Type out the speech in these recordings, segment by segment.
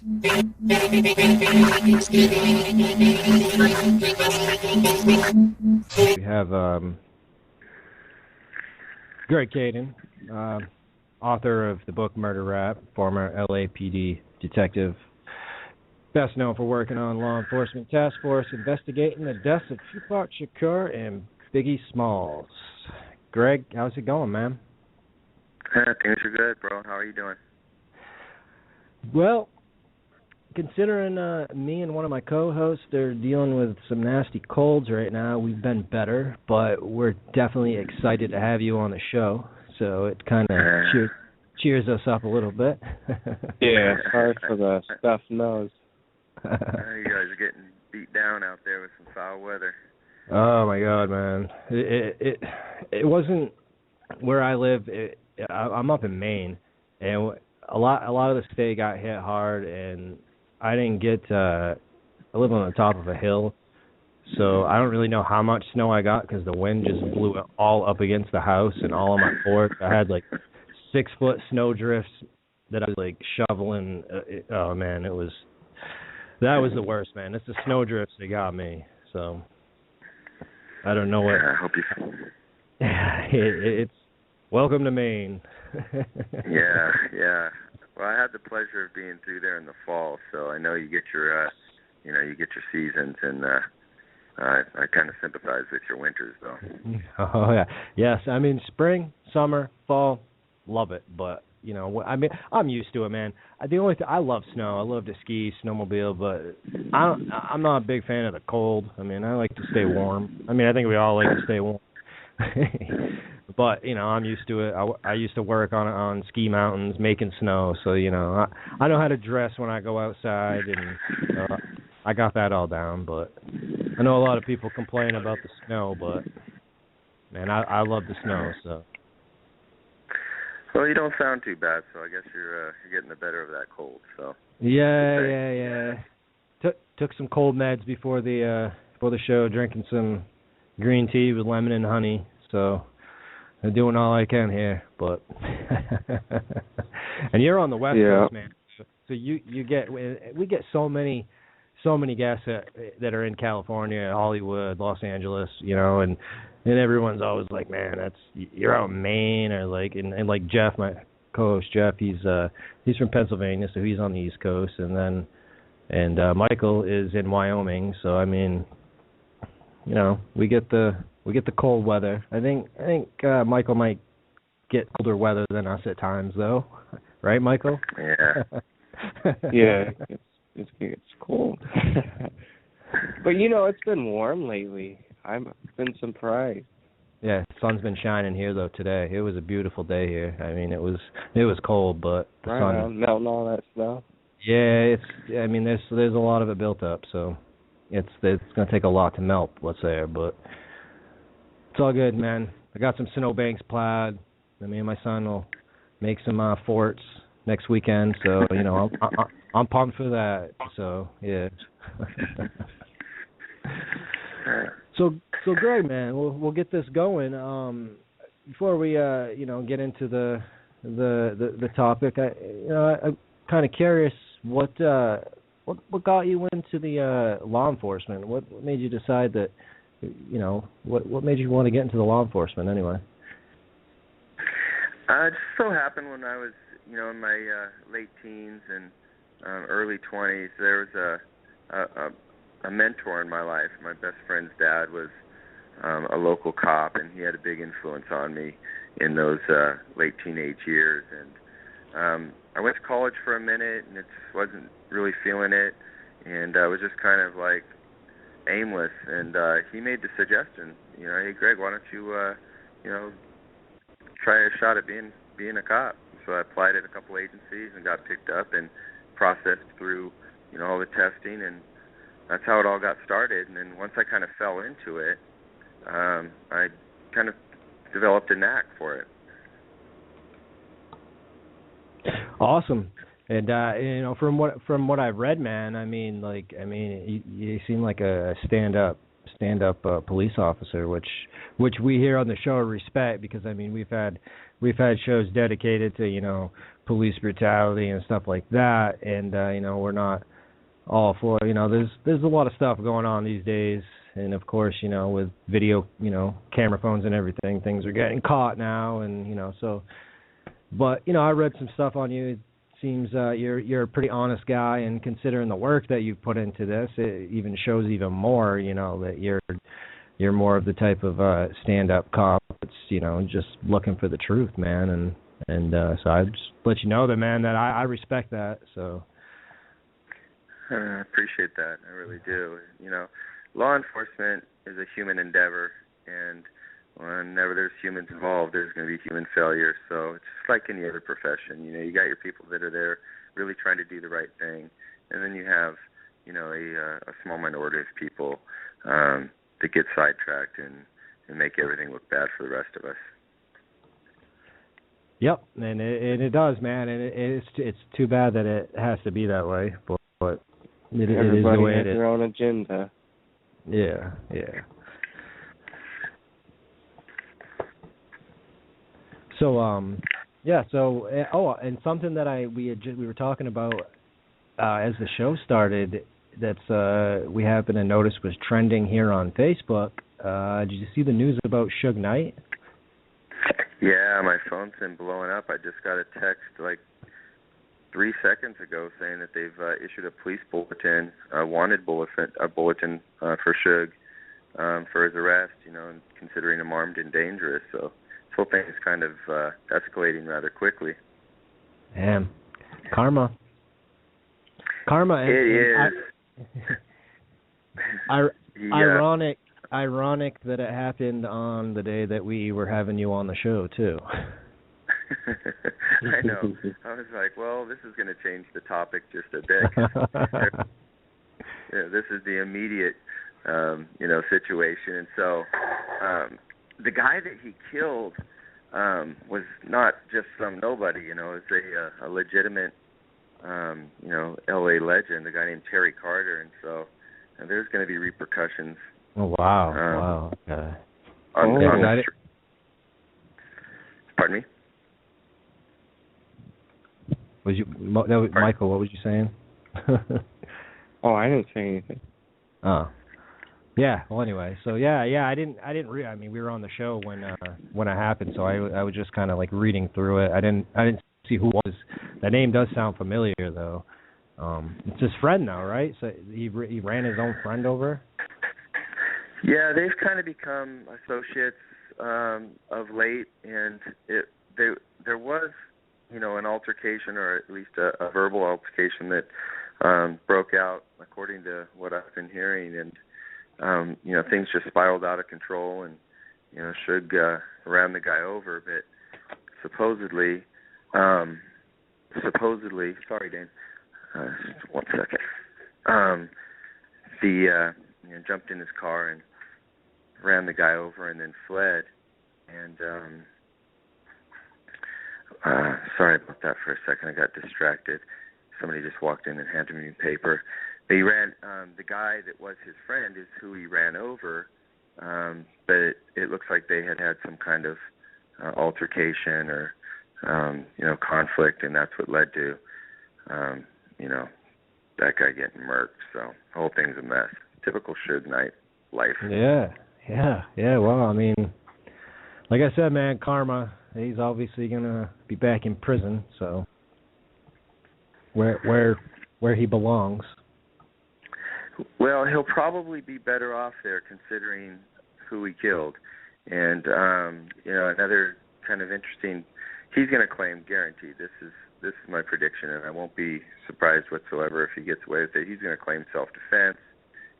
We have Greg Kading, author of the book Murder Rap, former LAPD detective, best known for working on law enforcement task force investigating the deaths of Tupac Shakur and Biggie Smalls. Greg, how's it going, man? Things are good, bro. How are you doing? Well, considering me and one of my co-hosts are dealing with some nasty colds right now, we've been better, but we're definitely excited to have you on the show. So it kind of cheers us up a little bit. Yeah, sorry for the stuffed nose. You guys are getting beat down out there with some foul weather. Oh my God, man! It wasn't where I live. I'm up in Maine, and a lot of the state got hit hard, and I didn't get. I live on the top of a hill, so I don't really know how much snow I got because the wind just blew it all up against the house and all of my porch. I had like 6-foot snow drifts that I was like shoveling. Oh man, that was the worst, man. It's the snow drifts that got me. So I don't know what. I hope you. It's welcome to Maine. Yeah. Well, I had the pleasure of being through there in the fall, so I know you get your, you get your seasons, and I kind of sympathize with your winters, though. Oh yeah, yes. I mean, spring, summer, fall, love it. But I mean, I'm used to it, man. The only I love snow. I love to ski, snowmobile, but I'm not a big fan of the cold. I mean, I like to stay warm. I mean, I think we all like to stay warm. But I'm used to it. I used to work on ski mountains making snow, so I know how to dress when I go outside, and I got that all down. But I know a lot of people complain about the snow, but man, I love the snow. So. Well, you don't sound too bad, so I guess you're getting the better of that cold. So. Yeah. Took some cold meds before the show, drinking some green tea with lemon and honey. So. I'm doing all I can here, but and you're on the West Coast, man. So we get so many guests that are in California, Hollywood, Los Angeles, and everyone's always like, man, you're out in Maine, or like and like Jeff, my co-host Jeff, he's from Pennsylvania, so he's on the East Coast, and Michael is in Wyoming, so I mean, we get the cold weather. I think Michael might get colder weather than us at times, though. Right, Michael? Yeah. Yeah, it's cold. But it's been warm lately. I've been surprised. Yeah, the sun's been shining here though today. It was a beautiful day here. I mean, it was cold, but the sun melting all that snow. Yeah, there's a lot of it built up, so it's going to take a lot to melt what's there, but it's all good, man. I got some snowbanks plowed. Me and my son will make some forts next weekend, so I'm pumped for that. So yeah. So Greg, man, we'll get this going. Before we get into the topic, I'm kind of curious what got you into the law enforcement? What made you decide that? What made you want to get into the law enforcement anyway? It just so happened when I was, in my late teens and early 20s, there was a mentor in my life. My best friend's dad was a local cop, and he had a big influence on me in those late teenage years. And I went to college for a minute, and it just wasn't really feeling it, and I was just kind of like aimless, and he made the suggestion, hey Greg, why don't you try a shot at being a cop? So I applied at a couple agencies and got picked up and processed through all the testing, and that's how it all got started. And then once I kind of fell into it, I kind of developed a knack for it. Awesome. And from what I've read, man, you seem like a stand-up stand-up police officer, which we here on the show respect, because I mean we've had shows dedicated to, you know, police brutality and stuff like that, and you know, we're not all for, you know, there's a lot of stuff going on these days, and of course, you know, with video, you know, camera phones and everything, things are getting caught now, and you know, so, but you know, I read some stuff on you. It seems you're a pretty honest guy, and considering the work that you've put into this, it even shows even more, you know, that you're more of the type of stand-up cop that's, you know, just looking for the truth, man, and so I just let you know that, man, that I respect that. So I appreciate that. I really do. You know, law enforcement is a human endeavor, and whenever there's humans involved, there's going to be human failure. So it's just like any other profession. You know, you got your people that are there really trying to do the right thing, and then you have, you know, a small minority of people that get sidetracked and make everything look bad for the rest of us. Yep, and it does, man, and it's too bad that it has to be that way, but it is the way has it is. their own agenda. Yeah. So and something that we were talking about as the show started, that's we happened to notice was trending here on Facebook. Did you see the news about Suge Knight? Yeah, my phone's been blowing up. I just got a text like 3 seconds ago saying that they've issued a police bulletin, a wanted bulletin for Suge for his arrest, you know, and considering him armed and dangerous. So this whole thing is kind of escalating rather quickly. Damn. Karma. And, it is. Ironic that it happened on the day that we were having you on the show, too. I know. I was like, well, this is going to change the topic just a bit. This is the immediate, you know, situation. And so the guy that he killed was not just some nobody, you know. It was a legitimate, you know, L.A. legend, a guy named Terry Carter. And so there's going to be repercussions. Oh, wow. Okay. Pardon me? Michael, what was you saying? Oh, I didn't say anything. Oh. Yeah, well anyway, so yeah, I didn't I mean, we were on the show when it happened, so I was just kind of like reading through it. I didn't see who it was. That name does sound familiar though. It's his friend now, right? So he ran his own friend over? Yeah, they've kind of become associates of late, and there was, you know, an altercation, or at least a verbal altercation that broke out, according to what I've been hearing, and you know, things just spiraled out of control, and you know, Suge ran the guy over, but supposedly, sorry, Dane, just 1 second, you know, jumped in his car and ran the guy over and then fled, and sorry about that for a second. I got distracted. Somebody just walked in and handed me paper. He ran, the guy that was his friend is who he ran over, but it looks like they had some kind of altercation or, you know, conflict, and that's what led to, you know, that guy getting murked. So the whole thing's a mess. Typical Suge Knight life. Yeah. Well, I mean, like I said, man, karma. He's obviously gonna be back in prison, so where he belongs. Well, he'll probably be better off there, considering who he killed. And you know, another kind of interesting. He's going to claim, guaranteed. This is my prediction, and I won't be surprised whatsoever if he gets away with it. He's going to claim self-defense.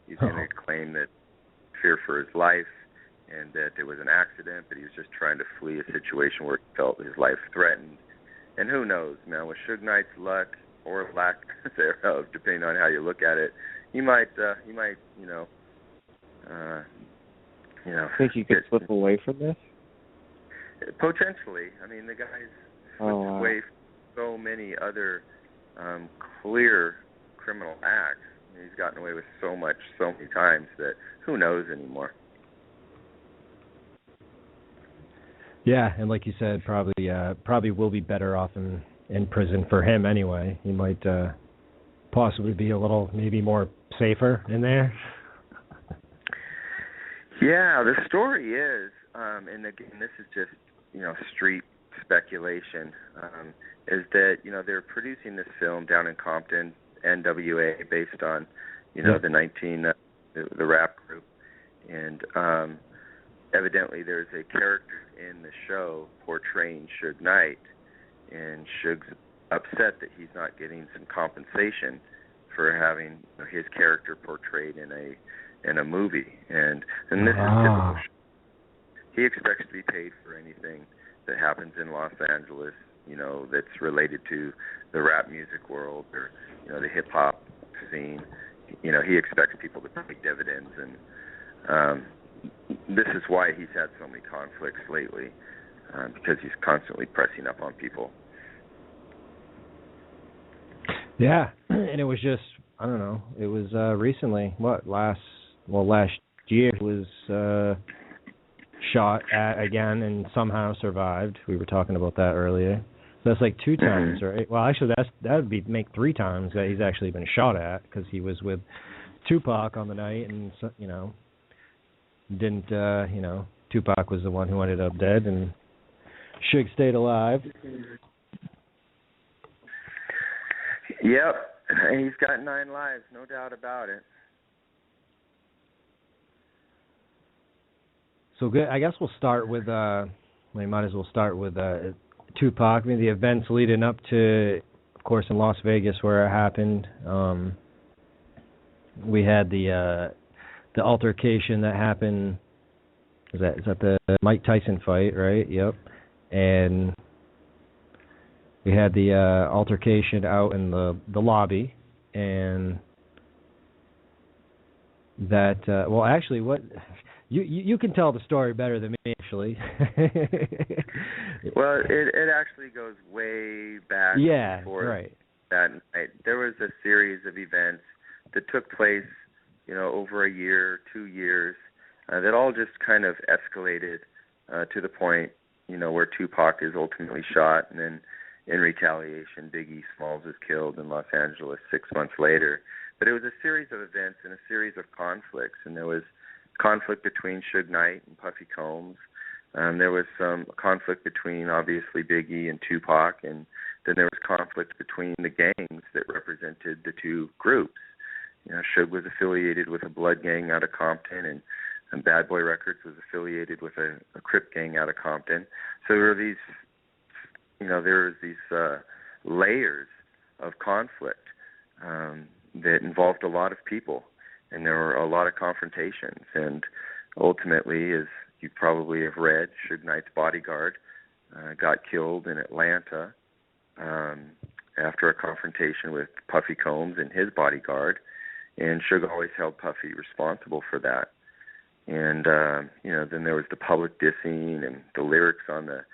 He's going to claim that fear for his life, and that it was an accident, but he was just trying to flee a situation where he felt his life threatened. And who knows, man, with Suge Knight's luck or lack thereof, depending on how you look at it, you might, you know, think you could slip away from this? Potentially. I mean, the guy's slipped away from so many other clear criminal acts. He's gotten away with so much, so many times that who knows anymore. Yeah, and like you said, probably will be better off in prison for him anyway. He might possibly be a little maybe more safer in there. Yeah, the story is, and again, this is just, street speculation, is that, they're producing this film down in Compton, NWA, based on, the rap group. And evidently there's a character in the show portraying Suge Knight, and Suge's upset that he's not getting some compensation for having his character portrayed in a movie. And this is typical. He expects to be paid for anything that happens in Los Angeles, that's related to the rap music world or, the hip-hop scene. He expects people to pay dividends, and this is why he's had so many conflicts lately, because he's constantly pressing up on people. Yeah, and it was just, I don't know, it was recently, last year he was shot at again and somehow survived. We were talking about that earlier. So that's like 2 times, right? Well, actually, that would make 3 times that he's actually been shot at, because he was with Tupac on the night, and didn't, Tupac was the one who ended up dead, and Suge stayed alive. Yep, and he's got 9 lives, no doubt about it. So good. I guess we'll start with. We might as well start with Tupac. I mean, the events leading up to, of course, in Las Vegas where it happened. We had the altercation that happened. Is that the Mike Tyson fight, right? Yep. And we had the altercation out in the lobby, and that. Well, actually, what. You can tell the story better than me, actually. Well, it actually goes way back. Yeah, before right. That night. There was a series of events that took place, over a year, 2 years, that all just kind of escalated to the point, where Tupac is ultimately shot, and then in retaliation, Biggie Smalls is killed in Los Angeles 6 months later. But it was a series of events and a series of conflicts, and there was conflict between Suge Knight and Puffy Combs. There was some conflict between, obviously, Biggie and Tupac, and then there was conflict between the gangs that represented the 2 groups. Suge was affiliated with a Blood gang out of Compton, and Bad Boy Records was affiliated with a Crip gang out of Compton. So there were these, layers of conflict that involved a lot of people. And there were a lot of confrontations. And ultimately, as you probably have read, Suge Knight's bodyguard got killed in Atlanta after a confrontation with Puffy Combs and his bodyguard. And Suge always held Puffy responsible for that. And, then there was the public dissing and the lyrics on the,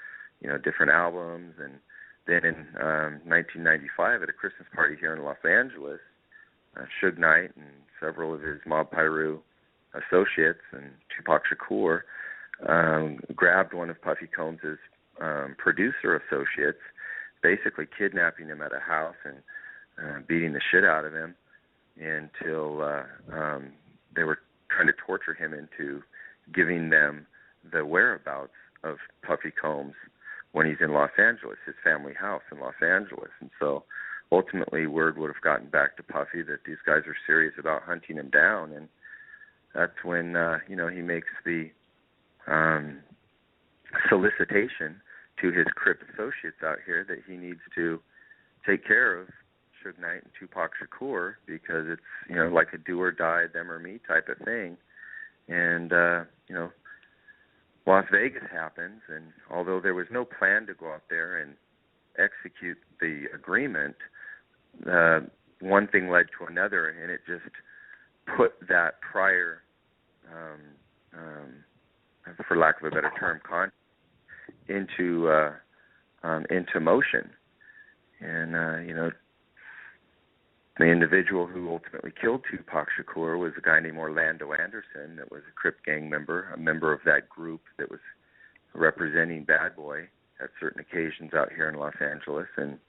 different albums. And then in 1995 at a Christmas party here in Los Angeles, Suge Knight and several of his Mob Piru associates and Tupuc Shakur grabbed one of Puffy Combs' producer associates, basically kidnapping him at a house and beating the shit out of him until they were trying to torture him into giving them the whereabouts of Puffy Combs when he's in Los Angeles, his family house in Los Angeles. And so ultimately, word would have gotten back to Puffy that these guys are serious about hunting him down, and that's when he makes the solicitation to his Crip associates out here that he needs to take care of Suge Knight and Tupuc Shakur, because it's like a do or die, them or me type of thing. And Las Vegas happens, and although there was no plan to go out there and execute the agreement, one thing led to another, and it just put that prior, for lack of a better term, into motion. And The individual who ultimately killed Tupac Shakur was a guy named Orlando Anderson that was a Crip gang member, a member of that group that was representing Bad Boy at certain occasions out here in Los Angeles. And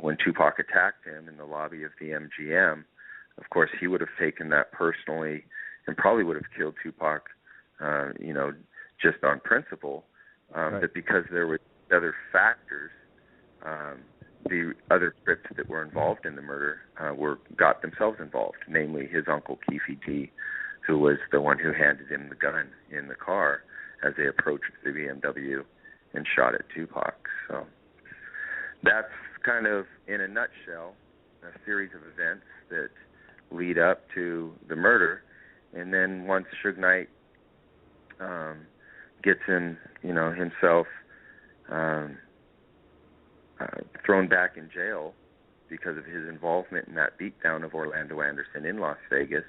when Tupac attacked him in the lobby of the MGM, of course, he would have taken that personally and probably would have killed Tupac, just on principle. Right. But because there were other factors, the other Crips that were involved in the murder got themselves involved, namely his uncle Keefe D, who was the one who handed him the gun in the car as they approached the BMW and shot at Tupac. So that's kind of, in a nutshell, a series of events that lead up to the murder. And then once Suge Knight gets himself thrown back in jail because of his involvement in that beatdown of Orlando Anderson in Las Vegas,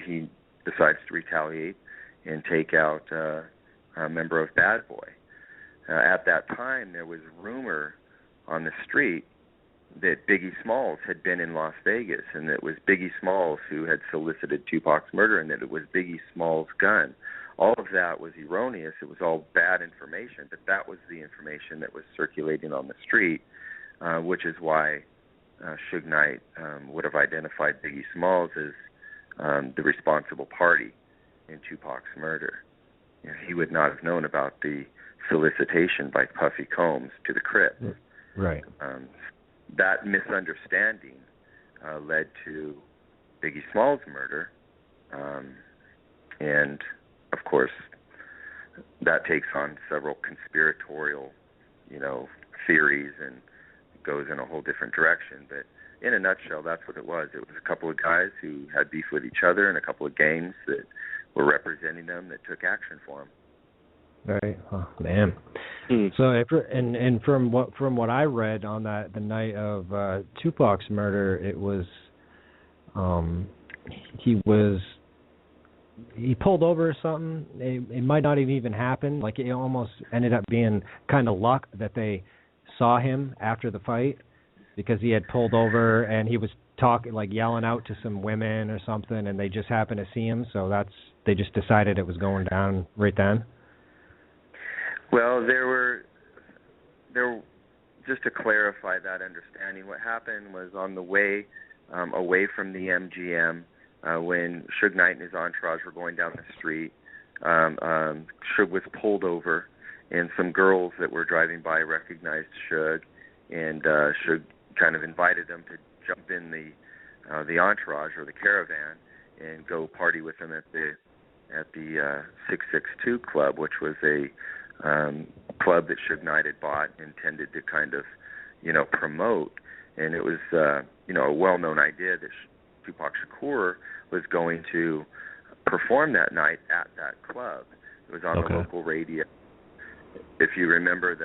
he decides to retaliate and take out a member of Bad Boy. At that time, there was rumor on the street that Biggie Smalls had been in Las Vegas, and that it was Biggie Smalls who had solicited Tupac's murder, and that it was Biggie Smalls' gun. All of that was erroneous. It was all bad information, but that was the information that was circulating on the street, which is why Suge Knight would have identified Biggie Smalls as the responsible party in Tupac's murder. He would not have known about the solicitation by Puffy Combs to the Crips. Right. That misunderstanding led to Biggie Smalls' murder, and of course, that takes on several conspiratorial, theories and goes in a whole different direction. But in a nutshell, that's what it was. It was a couple of guys who had beef with each other and a couple of gangs that were representing them that took action for them. Right. Oh, man. So, from what I read on the night of Tupac's murder, it was he pulled over or something. It might not have even happened. Like, it almost ended up being kind of luck that they saw him after the fight, because he had pulled over and he was yelling out to some women or something, and they just happened to see him. So they just decided it was going down right then. Well, just to clarify that understanding, what happened was on the way away from the MGM, when Suge Knight and his entourage were going down the street, Suge was pulled over, and some girls that were driving by recognized Suge, and Suge kind of invited them to jump in the entourage or the caravan and go party with them at the 662 Club, which was a club that Suge Knight had bought, intended to kind of, promote. And it was, a well-known idea that Tupac Shakur was going to perform that night at that club. It was on the local radio. If you remember,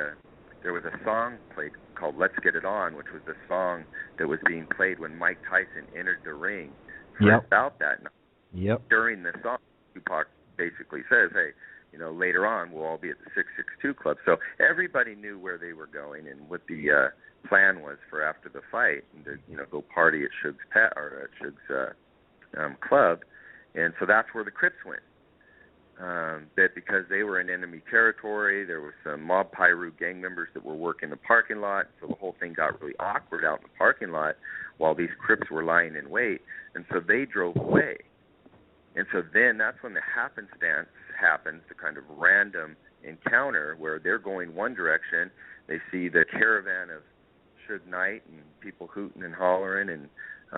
there was a song played called "Let's Get It On," which was the song that was being played when Mike Tyson entered the ring for about that night. Yep. During the song, Tupac basically says, "Hey, later on we'll all be at the 662 Club." So everybody knew where they were going and what the plan was for after the fight, and to go party at Suge's club, and so that's where the Crips went. That because they were in enemy territory, there were some Mob Piru gang members that were working the parking lot, so the whole thing got really awkward out in the parking lot while these Crips were lying in wait, and so they drove away. And so then that's when the happenstance happens, the kind of random encounter where they're going one direction, they see the caravan of Suge Knight and people hooting and hollering, and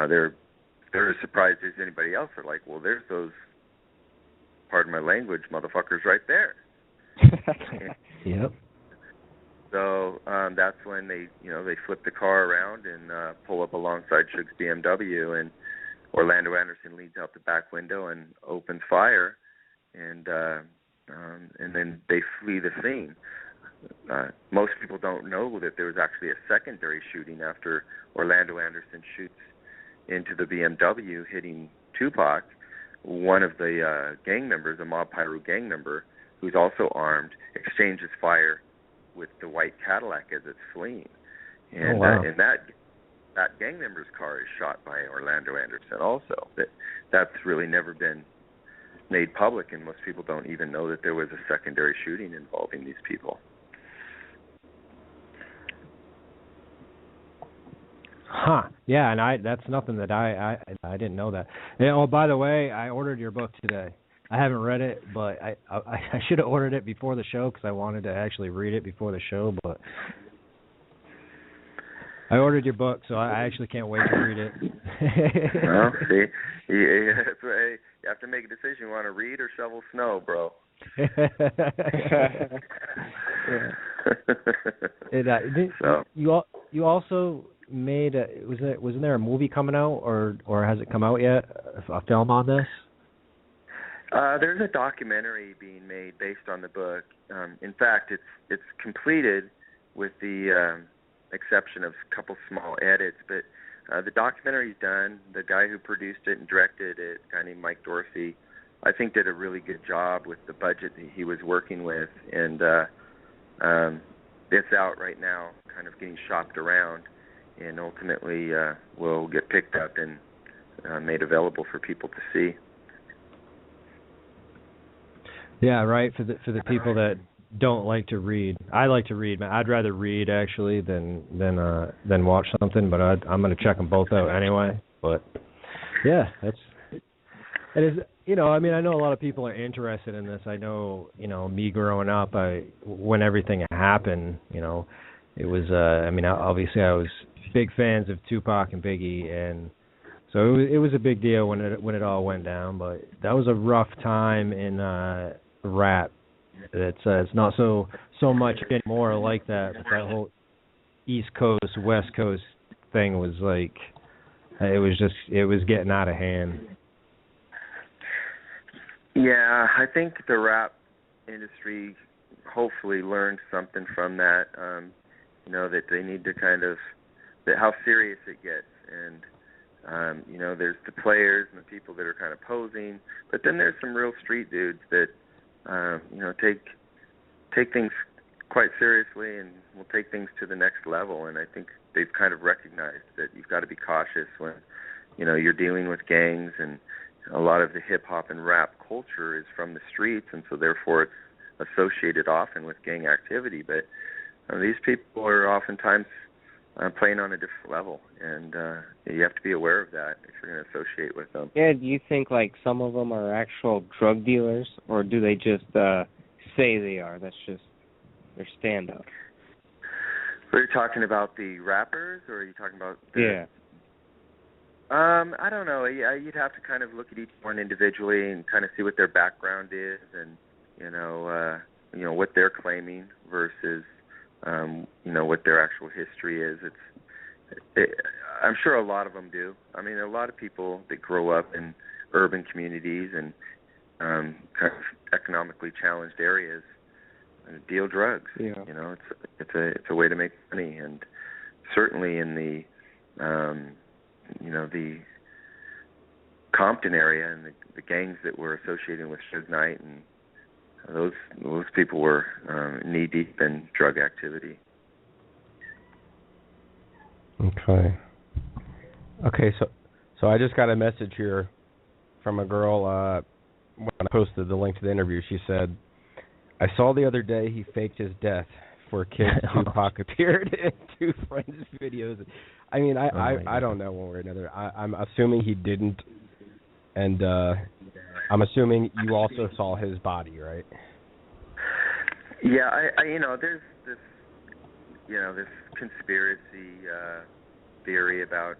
they're as surprised as anybody else. They're like, well, there's those, pardon my language, motherfuckers right there. Yep. So that's when they flip the car around and pull up alongside Suge's BMW, and Orlando Anderson leads out the back window and opens fire, and then they flee the scene. Most people don't know that there was actually a secondary shooting after Orlando Anderson shoots into the BMW, hitting Tupac. One of the gang members, a Mob Piru gang member, who's also armed, exchanges fire with the white Cadillac as it's fleeing. And that gang member's car is shot by Orlando Anderson also. That's really never been made public, and most people don't even know that there was a secondary shooting involving these people. Huh. Yeah, and that's nothing that I didn't know that. And, oh, by the way, I ordered your book today. I haven't read it, but I should have ordered it before the show because I wanted to actually read it before the show, but I ordered your book, so I actually can't wait to read it. Well, see, you have to make a decision. You want to read or shovel snow, bro? You also made wasn't there a movie coming out, or has it come out yet? A film on this? There's a documentary being made based on the book. In fact, it's completed with the exception of a couple small edits, but the documentary's done. The guy who produced it and directed it, a guy named Mike Dorsey, I think did a really good job with the budget that he was working with, and it's out right now, kind of getting shopped around, and ultimately will get picked up and made available for people to see. Yeah, right. For the people that don't like to read, I like to read. I'd rather read actually than watch something. But I'm going to check them both out anyway. But yeah, it is. I mean, I know a lot of people are interested in this. I know, me growing up, when everything happened, it was. I mean, obviously, I was big fans of Tupac and Biggie, and so it was a big deal when it all went down. But that was a rough time in rap. It's not so much anymore like that. But that whole East Coast West Coast thing was like it was getting out of hand. Yeah, I think the rap industry hopefully learned something from that. That they need to that how serious it gets, and there's the players and the people that are kind of posing, but then there's some real street dudes that take things quite seriously and will take things to the next level. And I think they've kind of recognized that you've got to be cautious when you're dealing with gangs, and a lot of the hip hop and rap culture is from the streets, and so therefore it's associated often with gang activity. But these people are oftentimes playing on a different level, and you have to be aware of that if you're going to associate with them. Yeah, do you think like some of them are actual drug dealers, or do they just say they are? That's just their stand-up. Are you talking about the rappers, or are you talking about Yeah. I don't know. You'd have to kind of look at each one individually and kind of see what their background is, and what they're claiming versus what their actual history is. I'm sure a lot of them do. I mean, a lot of people that grow up in urban communities and kind of economically challenged areas deal drugs. Yeah. It's a way to make money, and certainly in the the Compton area and the gangs that were associated with Suge Knight, and those people were knee deep in drug activity. Okay, so I just got a message here from a girl when I posted the link to the interview. She said, "I saw the other day he faked his death for kids Tupac appeared in two friends' videos." I mean, I don't know one way or another. I'm assuming he didn't, and I'm assuming you also saw his body, right? Yeah, there's this conspiracy theory about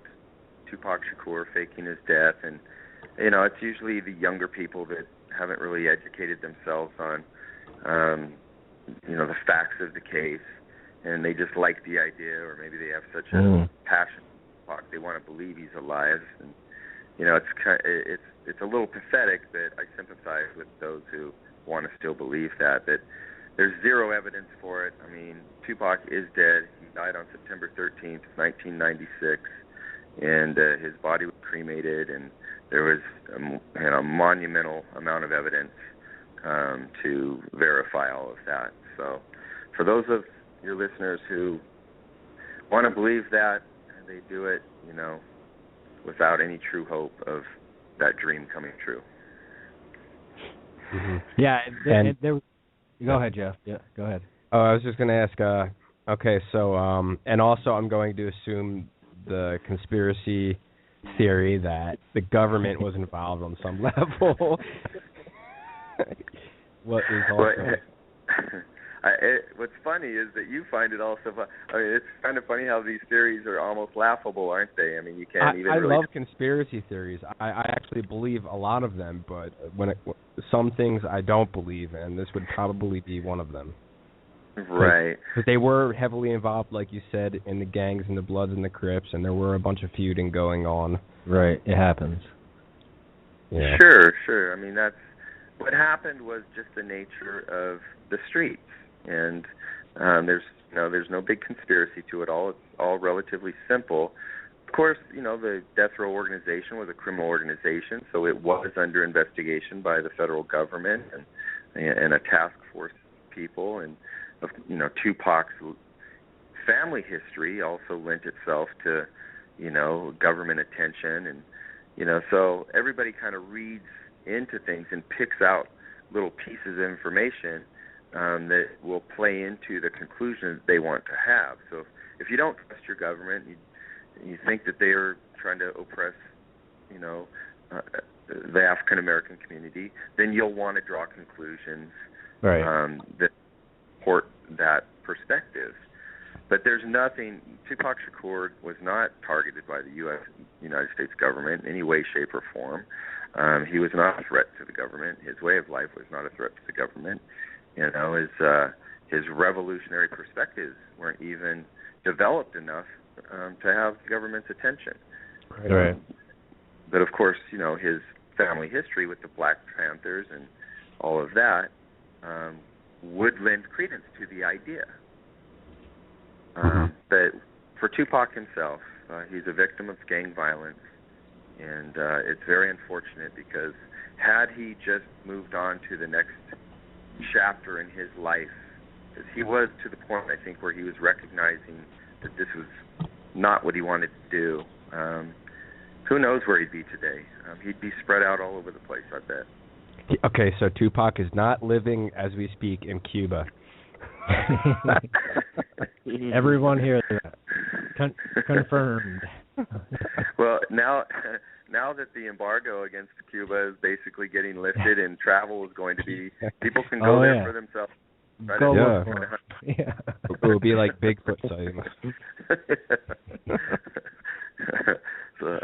Tupac Shakur faking his death, and it's usually the younger people that haven't really educated themselves on the facts of the case, and they just like the idea, or maybe they have such a passion for Tupac, they want to believe he's alive, and it's a little pathetic, but I sympathize with those who want to still believe that. But there's zero evidence for it. I mean, Tupac is dead. He died on September 13th, 1996, and his body was cremated, and there was a monumental amount of evidence to verify all of that. So for those of your listeners who want to believe that, they do it, without any true hope of that dream coming true. Mm-hmm. Yeah, go ahead, Jeff. Yeah, go ahead. Oh, I was just going to ask, okay, so, and also I'm going to assume the conspiracy theory that the government was involved on some level. What is also... What's funny is that you find it also fun. I mean, it's kind of funny how these theories are almost laughable, aren't they? I mean, you can't even really... I love conspiracy theories. I actually believe a lot of them, but some things I don't believe, and this would probably be one of them. Right. Because they were heavily involved, like you said, in the gangs and the Bloods and the Crips, and there were a bunch of feuding going on. Right, it happens. Yeah. Sure. I mean, that's... What happened was just the nature of the streets. And there's no big conspiracy to it all. It's all relatively simple. Of course, the death row organization was a criminal organization, so it was under investigation by the federal government and a task force of people. And Tupac's family history also lent itself to government attention, and so everybody kind of reads into things and picks out little pieces of information that will play into the conclusions they want to have. So if you don't trust your government, you think that they are trying to oppress, the African American community, then you'll want to draw conclusions that support that perspective. But there's nothing. Tupac Shakur was not targeted by the United States government in any way, shape, or form. He was not a threat to the government. His way of life was not a threat to the government. His revolutionary perspectives weren't even developed enough to have the government's attention. Right. But of course, his family history with the Black Panthers and all of that would lend credence to the idea. But for Tupac himself, he's a victim of gang violence, and it's very unfortunate because had he just moved on to the next chapter in his life, because he was to the point, I think, where he was recognizing that this was not what he wanted to do, who knows where he'd be today. He'd be spread out all over the place, I bet. Okay, so Tupac is not living, as we speak, in Cuba. Everyone here, confirmed. Well, now that the embargo against Cuba is basically getting lifted and travel is going to be, people can go there for themselves. It will be like Bigfoot sightings. So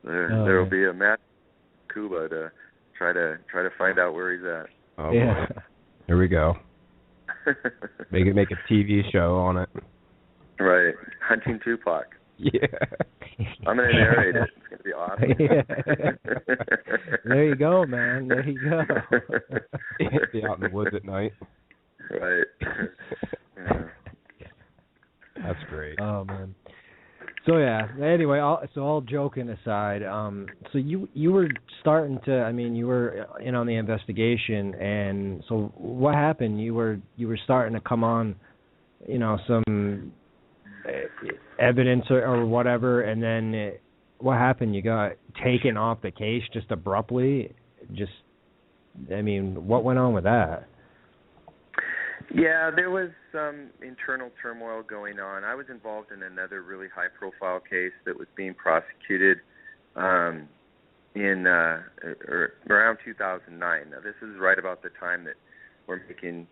there will be a map of Cuba to try to find out where he's at. Oh, yeah. Boy. Here we go. Make a TV show on it. Right, Hunting Tupac. Yeah. I'm gonna narrate it. It's gonna be awesome. Yeah. There you go, man. There you go. Be out in the woods at night. Right. Yeah. That's great. Oh man. So yeah. Anyway, all joking aside, so you were starting to. I mean, you were in on the investigation, and so what happened? You were starting to come on, some evidence or whatever, and then what happened? You got taken off the case just abruptly. What went on with that? Yeah, there was some internal turmoil going on. I was involved in another really high-profile case that was being prosecuted in around 2009. Now, this is right about the time that we're making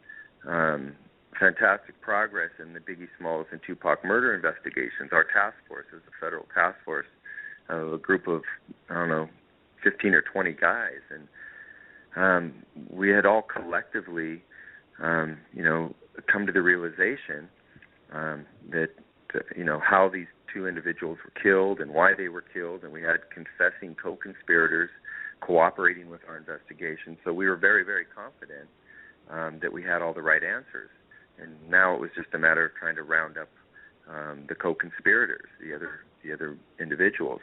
fantastic progress in the Biggie Smalls and Tupac murder investigations. Our task force is a federal task force, a group of, 15 or 20 guys. And we had all collectively come to the realization that, how these two individuals were killed and why they were killed, and we had confessing co-conspirators cooperating with our investigation. So we were very, very confident that we had all the right answers. And now it was just a matter of trying to round up the co-conspirators, the other individuals.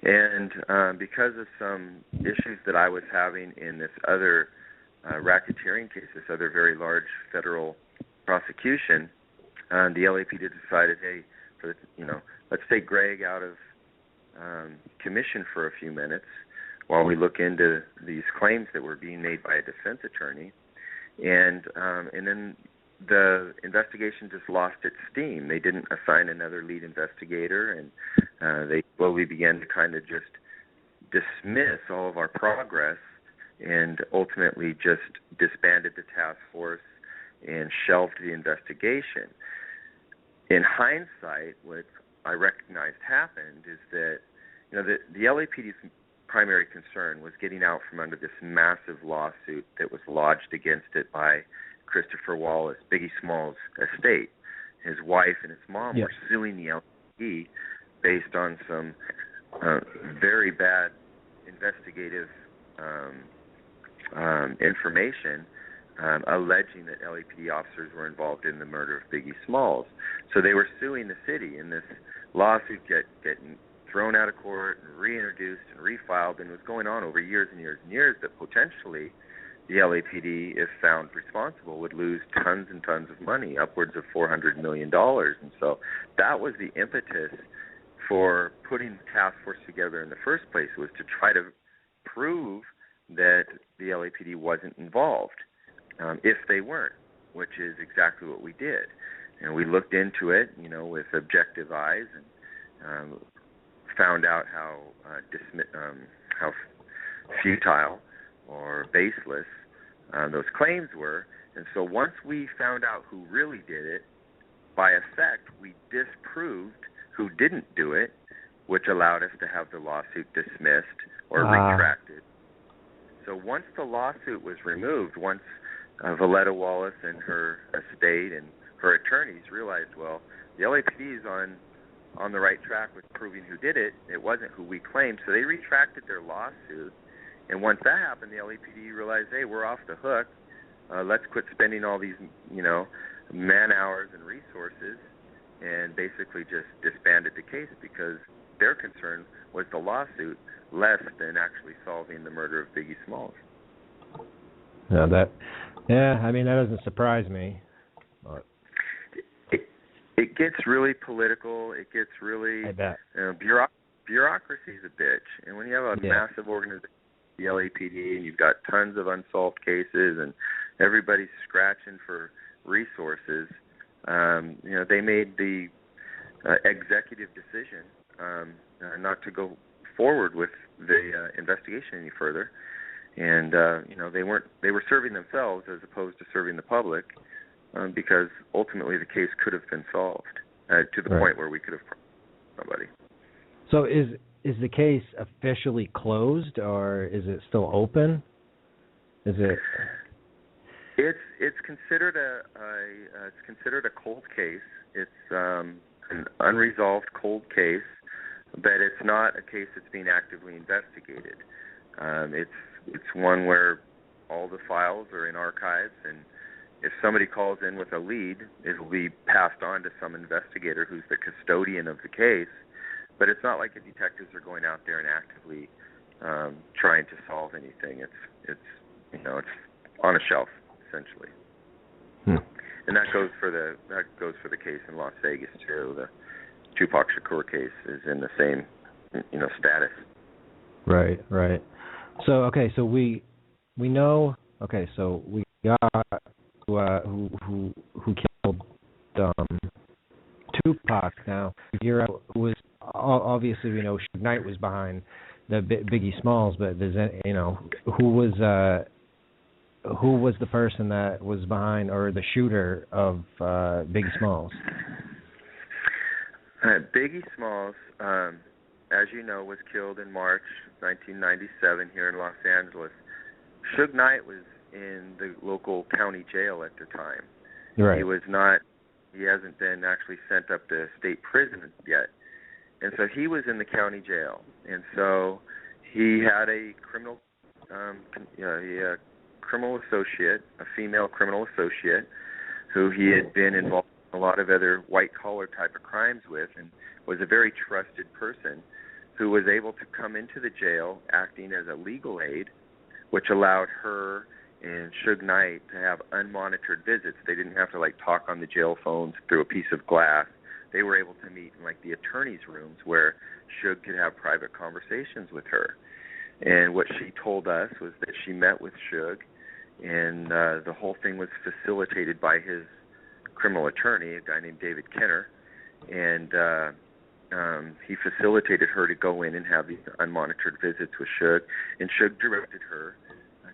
And because of some issues that I was having in this other racketeering case, this other very large federal prosecution, the LAPD decided, hey, let's take Greg out of commission for a few minutes while we look into these claims that were being made by a defense attorney. And then the investigation just lost its steam. They didn't assign another lead investigator, and they slowly began to kind of just dismiss all of our progress, and ultimately just disbanded the task force and shelved the investigation. In hindsight, what I recognized happened is that, the LAPD's primary concern was getting out from under this massive lawsuit that was lodged against it by Christopher Wallace, Biggie Smalls' estate. His wife and his mom were suing the LAPD based on some very bad investigative information alleging that LAPD officers were involved in the murder of Biggie Smalls. So they were suing the city, and this lawsuit getting thrown out of court and reintroduced and refiled, and it was going on over years and years and years, that potentially the LAPD, if found responsible, would lose tons and tons of money, upwards of $400 million. And so that was the impetus for putting the task force together in the first place, was to try to prove that the LAPD wasn't involved, if they weren't, which is exactly what we did. And we looked into it, with objective eyes, and found out how futile or baseless those claims were. And so once we found out who really did it, by effect, we disproved who didn't do it, which allowed us to have the lawsuit dismissed or retracted. So once the lawsuit was removed, once Valletta Wallace and her estate and her attorneys realized, well, the LAPD is on the right track with proving who did it. It wasn't who we claimed, so they retracted their lawsuit. And once that happened, the LAPD realized, hey, we're off the hook. Let's quit spending all these, man hours and resources, and basically just disbanded the case, because their concern was the lawsuit less than actually solving the murder of Biggie Smalls. That doesn't surprise me. It gets really political. It gets really bureaucracy's a bitch. And when you have a massive organization, the LAPD, and you've got tons of unsolved cases, and everybody's scratching for resources, they made the executive decision not to go forward with the investigation any further. And they were serving themselves as opposed to serving the public, because ultimately the case could have been solved to the point where we could have somebody. So is the case officially closed, or is it still open? Is it? It's considered a cold case. It's an unresolved cold case, but it's not a case that's being actively investigated. It's one where all the files are in archives, and if somebody calls in with a lead, it will be passed on to some investigator who's the custodian of the case. But it's not like the detectives are going out there and actively trying to solve anything. It's on a shelf, essentially. And that goes for the case in Las Vegas too. The Tupac Shakur case is in the same status. Right. So so we know. Okay, so we got who killed Tupac. Now was obviously we know Suge Knight was behind the Biggie Smalls, but there's who was the person that was behind, or the shooter of Biggie Smalls? Biggie Smalls, as you know, was killed in March 1997 here in Los Angeles. Suge Knight was in the local county jail at the time. Right. He hasn't been actually sent up to state prison yet. And so he was in the county jail. And so he had a criminal associate, a female criminal associate, who he had been involved in a lot of other white-collar type of crimes with, and was a very trusted person who was able to come into the jail acting as a legal aid, which allowed her and Suge Knight to have unmonitored visits. They didn't have to talk on the jail phones through a piece of glass. they were able to meet in like the attorney's rooms where Suge could have private conversations with her. And what she told us was that she met with Suge, and the whole thing was facilitated by his criminal attorney, a guy named David Kenner, and he facilitated her to go in and have these unmonitored visits with Suge, and Suge directed her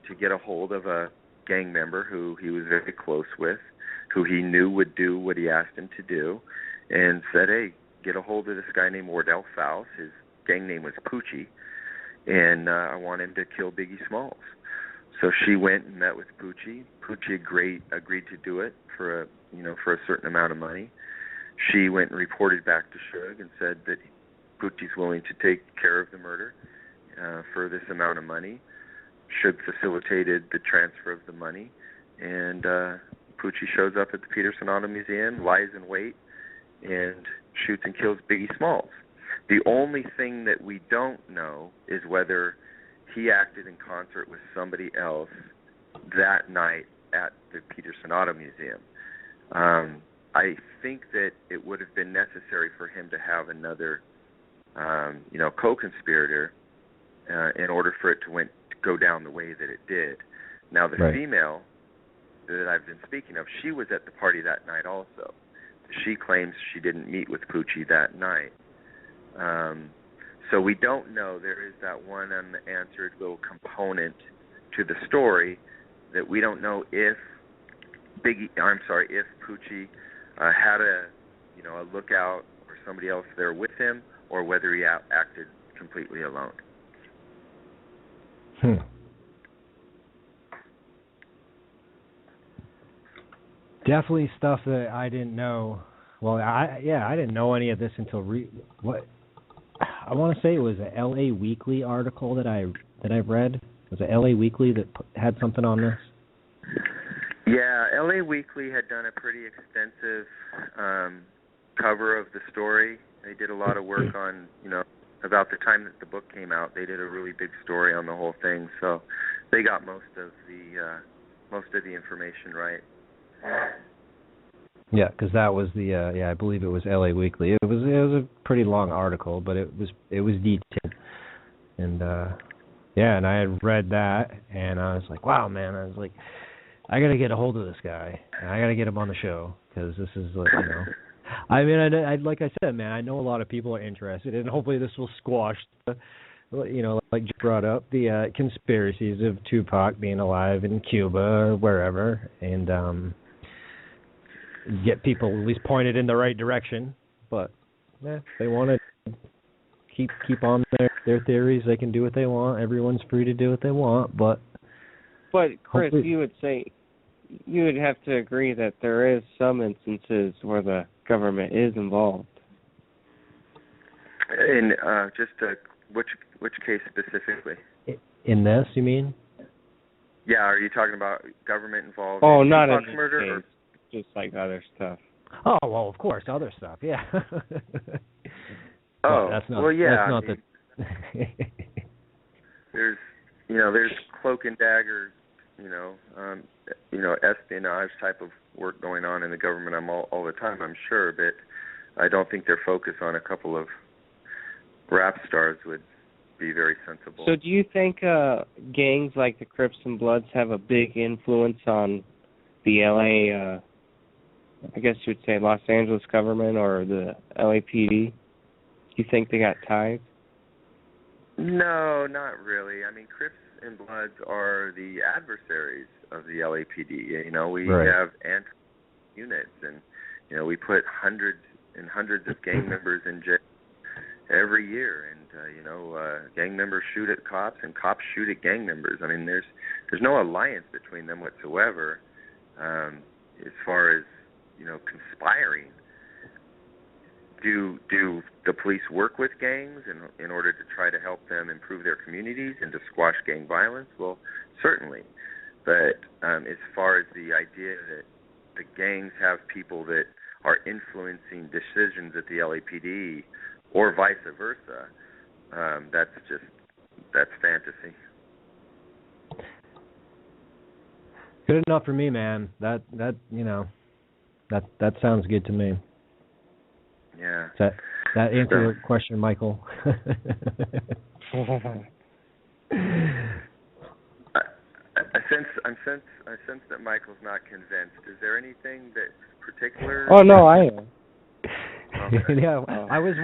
to get a hold of a gang member who he was very close with, who he knew would do what he asked him to do, and said, hey, get a hold of this guy named Wardell Faust. His gang name was Poochie, and I want him to kill Biggie Smalls. So she went and met with Poochie. Poochie agreed to do it for a certain amount of money. She went and reported back to Suge and said that Poochie's willing to take care of the murder for this amount of money. Suge facilitated the transfer of the money, and Poochie shows up at the Peterson Auto Museum, lies in wait, and shoots and kills Biggie Smalls. The only thing that we don't know is whether he acted in concert with somebody else that night at the Peterson Auto Museum. I think that it would have been necessary for him to have another, co-conspirator in order for it to go down the way that it did. Now, the female that I've been speaking of, she was at the party that night also. She claims she didn't meet with Poochie that night. So we don't know. There is that one unanswered little component to the story that we don't know if Poochie had a lookout or somebody else there with him, or whether he acted completely alone. Definitely stuff that I didn't know. Well, I didn't know any of this until I want to say it was an L.A. Weekly article that I read. Was it L.A. Weekly that had something on this? Yeah, L.A. Weekly had done a pretty extensive cover of the story. They did a lot of work on, about the time that the book came out. They did a really big story on the whole thing, so they got most of the information right. Yeah, because that was I believe it was L.A. Weekly. It was a pretty long article, but it was detailed, and and I had read that, and I was like, wow, man, I was like, I got to get a hold of this guy, and I got to get him on the show, because this is like, I mean, I like I said, man, I know a lot of people are interested, and hopefully this will squash the, like you brought up, the conspiracies of Tupac being alive in Cuba or wherever, and get people at least pointed in the right direction. But if they want to keep on their theories, they can do what they want. Everyone's free to do what they want. But Chris, you would have to agree that there is some instances where the government is involved. In which case specifically? In this, you mean? Yeah, are you talking about government involved? Oh, in not Tupac in this murder, case. or? Just like other stuff. Oh, well, of course, other stuff, yeah. That's not, well, yeah. That's not there's cloak and dagger, espionage type of work going on in the government all the time, I'm sure, but I don't think their focus on a couple of rap stars would be very sensible. So do you think gangs like the Crips and Bloods have a big influence on the L.A., I guess you would say Los Angeles government or the LAPD? Do you think they got ties? No, not really. I mean, Crips and Bloods are the adversaries of the LAPD. We have anti-units, and we put hundreds and hundreds of gang members in jail every year, and gang members shoot at cops, and cops shoot at gang members. I mean, there's no alliance between them whatsoever. As far as conspiring, do the police work with gangs in order to try to help them improve their communities and to squash gang violence? Well, certainly. But as far as the idea that the gangs have people that are influencing decisions at the LAPD or vice versa, that's fantasy. Good enough for me, man. That sounds good to me. Yeah. Does that answer your question, Michael? I sense that Michael's not convinced. Is there anything that's particular? Oh no, I am. Okay. Yeah, I was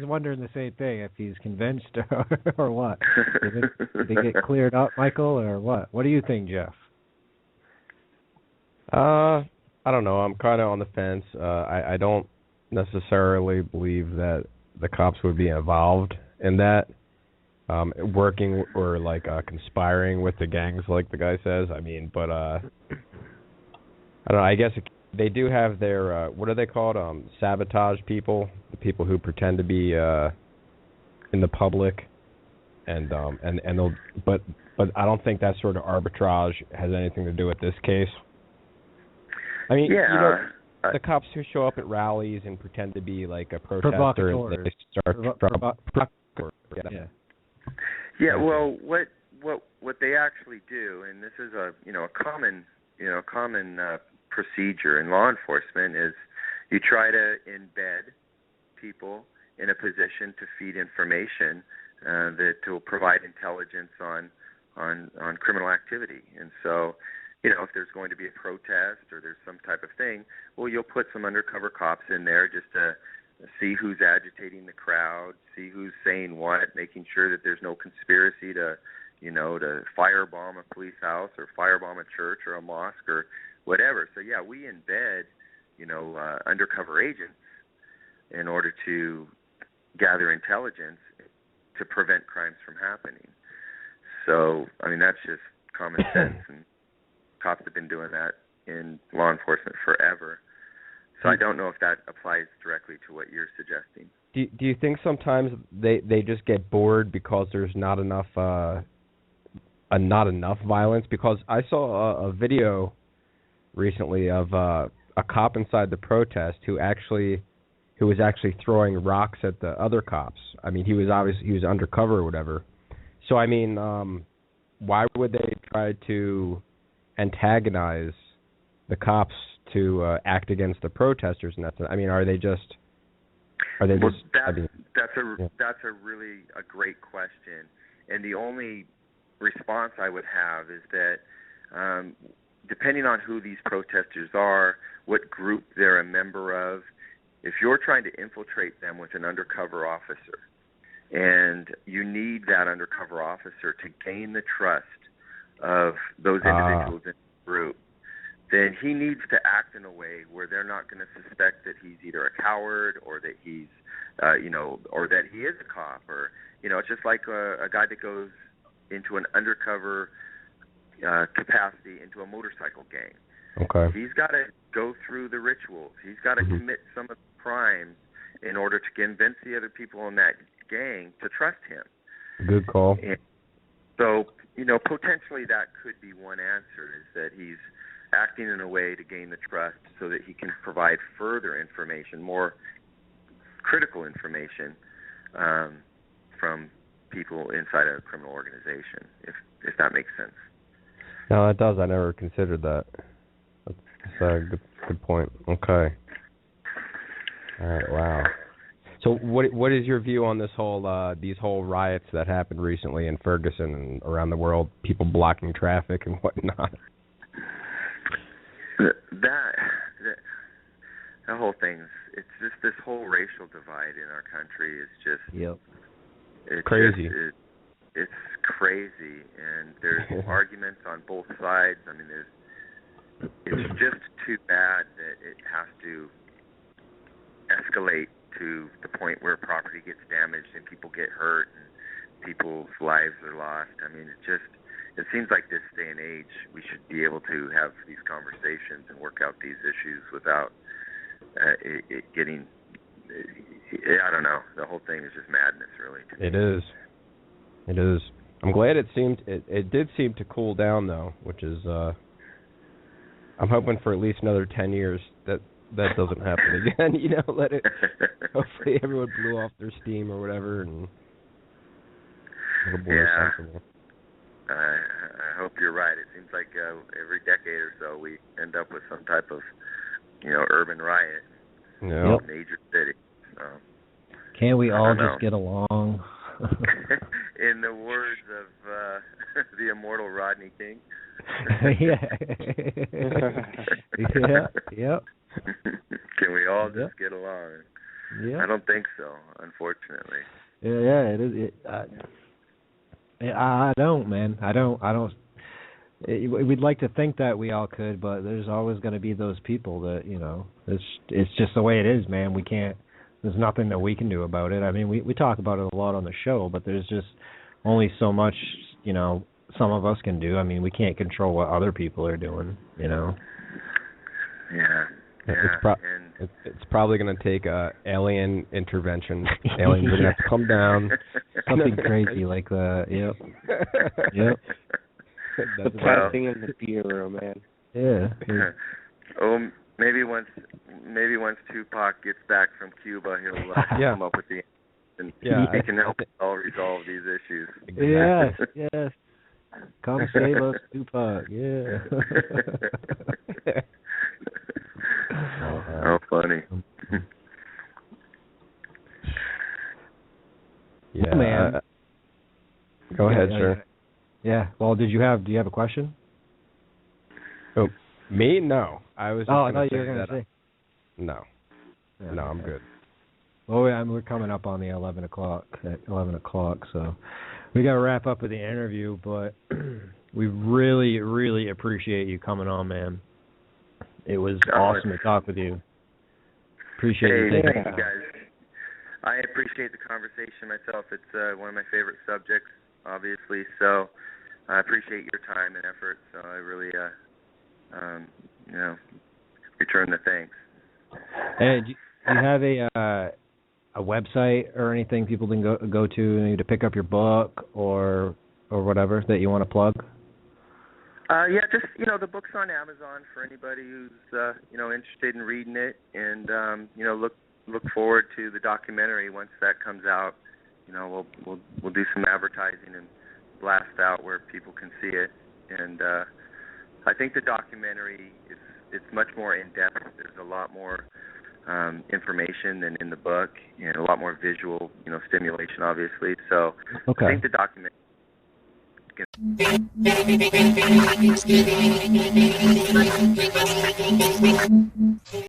wondering the same thing, if he's convinced or what. Did it get cleared up, Michael, or what? What do you think, Jeff? I don't know. I'm kind of on the fence. I don't necessarily believe that the cops would be involved in that, working or like conspiring with the gangs, like the guy says. I mean, but I don't know. I guess they do have their what are they called? Sabotage people, the people who pretend to be in the public, and they'll. But I don't think that sort of arbitrage has anything to do with this case. I mean, the cops who show up at rallies and pretend to be like a protester, and they start Yeah, well, what they actually do, and this is a common procedure in law enforcement, is you try to embed people in a position to feed information that will provide intelligence on criminal activity. And so, if there's going to be a protest or there's some type of thing, well, you'll put some undercover cops in there just to see who's agitating the crowd, see who's saying what, making sure that there's no conspiracy to firebomb a police house or firebomb a church or a mosque or whatever. So yeah, we embed, undercover agents in order to gather intelligence to prevent crimes from happening. So, I mean, that's just common sense, and cops have been doing that in law enforcement forever. So I don't know if that applies directly to what you're suggesting. Do you think sometimes they just get bored because there's not enough violence? Because I saw a video recently of a cop inside the protest who was actually throwing rocks at the other cops. I mean, he was undercover or whatever. So I mean, why would they try to antagonize the cops to act against the protesters? And I mean, are they just? That's a really a great question, and the only response I would have is that depending on who these protesters are, what group they're a member of, if you're trying to infiltrate them with an undercover officer, and you need that undercover officer to gain the trust of those individuals in the group, then he needs to act in a way where they're not going to suspect that he's either a coward or that he's, or that he is a cop, or, it's just like a guy that goes into an undercover capacity into a motorcycle gang. Okay. He's got to go through the rituals. He's got to commit some of the crimes in order to convince the other people in that gang to trust him. Good call. And so, potentially that could be one answer, is that he's acting in a way to gain the trust so that he can provide further information, more critical information from people inside a criminal organization, if that makes sense. No, it does. I never considered that. That's a good point. Okay. All right. Wow. So, what is your view on this these whole riots that happened recently in Ferguson and around the world? People blocking traffic and whatnot. The whole thing's, it's just this whole racial divide in our country is just it's crazy. It's crazy, and there's arguments on both sides. I mean, it's just too bad that it has to escalate to the point where property gets damaged and people get hurt and people's lives are lost. I mean, it seems like this day and age we should be able to have these conversations and work out these issues without it getting, I don't know, the whole thing is just madness, really. It is. I'm glad it did seem to cool down, though, which is, I'm hoping for at least another 10 years that doesn't happen again. Let it, hopefully everyone blew off their steam or whatever, and it'll be sensible. I hope you're right. It seems like every decade or so we end up with some type of, urban riot in major cities. Can't we all just get along? In the words of the immortal Rodney King. Yep. Can we all just get along? Yeah. I don't think so, unfortunately. Yeah, it is. I don't, man. I don't. We'd like to think that we all could, but there's always going to be those people that, you know, it's just the way it is, man. We can't. There's nothing that we can do about it. I mean, we talk about it a lot on the show, but there's just only so much, you know, some of us can do. I mean, we can't control what other people are doing, you know. Yeah. It's probably going to take alien intervention. Aliens are going to have to come down. Something crazy like that. Yep. The passing in the bureau, man. Yeah. Oh, maybe once Tupac gets back from Cuba, he'll come up with the and he can help us all resolve these issues. Exactly. Yes. Come save us, Tupac. Yeah. How funny. Yeah, man. Go ahead, sir. Yeah. Well, do you have a question? Oh, me? No. I was. I thought you were going to say. No. Yeah, no, I'm good. Well, we're coming up on the 11 o'clock, so we got to wrap up with the interview, but we really, really appreciate you coming on, man. It was awesome to talk with you. Appreciate you taking thank you, guys. I appreciate the conversation myself. It's one of my favorite subjects, obviously, so I appreciate your time and effort, so I really, return the thanks. And do you have a website or anything people can go to pick up your book or whatever that you want to plug? Just the book's on Amazon for anybody who's interested in reading it, and look forward to the documentary once that comes out. We'll do some advertising and blast out where people can see it, and I think the documentary it's much more in depth. There's a lot more information than in the book, and a lot more visual, stimulation, obviously. So okay. I think the documentary.